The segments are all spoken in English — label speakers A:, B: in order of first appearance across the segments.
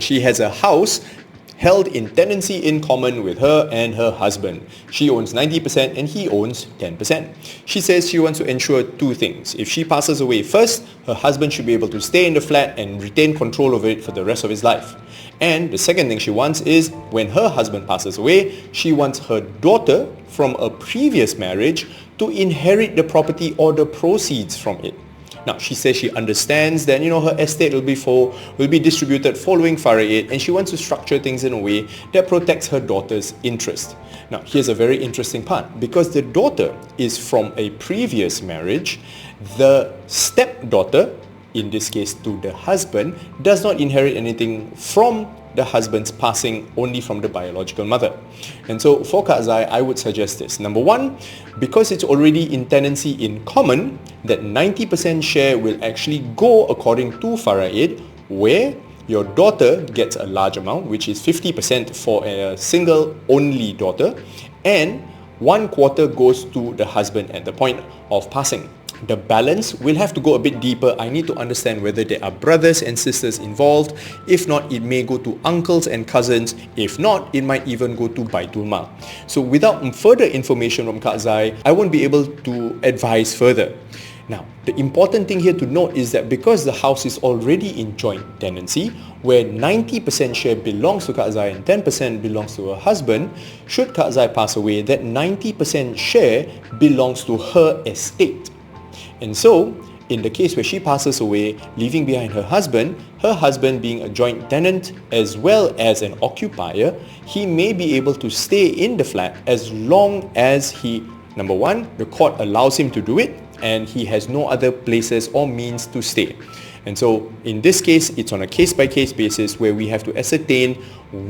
A: She has a house held in tenancy in common with her and her husband. She owns 90% and he owns 10%. She says she wants to ensure two things. If she passes away first, her husband should be able to stay in the flat and retain control of it for the rest of his life. And the second thing she wants is, when her husband passes away, she wants her daughter from a previous marriage to inherit the property or the proceeds from it. Now, she says she understands that, her estate will be distributed following Faraid, and she wants to structure things in a way that protects her daughter's interest. Now, here's a very interesting part. Because the daughter is from a previous marriage, the stepdaughter, in this case to the husband, does not inherit anything from the husband's passing, only from the biological mother. And so for Kak Zai, I would suggest this. Number one, because it's already in tenancy in common, that 90% share will actually go according to Faraid, where your daughter gets a large amount, which is 50% for a single only daughter, and 1/4 goes to the husband at the point of passing. The balance will have to go a bit deeper. I need to understand whether there are brothers and sisters involved. If not, it may go to uncles and cousins. If not, it might even go to Baitul Mal. So without further information from Kak Zai, I won't be able to advise further. Now, the important thing here to note is that because the house is already in joint tenancy, where 90% share belongs to Kak Zai and 10% belongs to her husband, should Kak Zai pass away, that 90% share belongs to her estate. And so, in the case where she passes away, leaving behind her husband being a joint tenant as well as an occupier, he may be able to stay in the flat as long as he, number one, the court allows him to do it, and he has no other places or means to stay. And so, in this case, it's on a case-by-case basis where we have to ascertain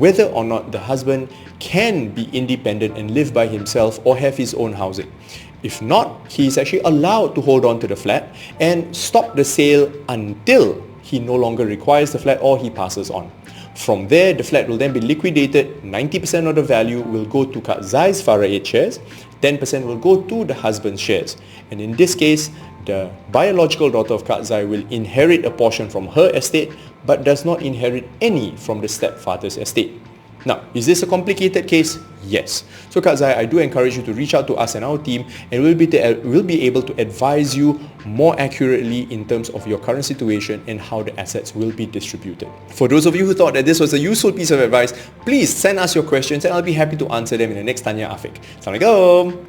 A: whether or not the husband can be independent and live by himself or have his own housing. If not, he is actually allowed to hold on to the flat and stop the sale until he no longer requires the flat or he passes on. From there, the flat will then be liquidated. 90% of the value will go to Kak Zai's Faraid shares, 10% will go to the husband's shares. And in this case, the biological daughter of Kak Zai will inherit a portion from her estate but does not inherit any from the stepfather's estate. Now, is this a complicated case? Yes. So Kak Zai, I do encourage you to reach out to us and our team, and we'll be able to advise you more accurately in terms of your current situation and how the assets will be distributed. For those of you who thought that this was a useful piece of advice, please send us your questions and I'll be happy to answer them in the next Tanya Afiq. Assalamualaikum.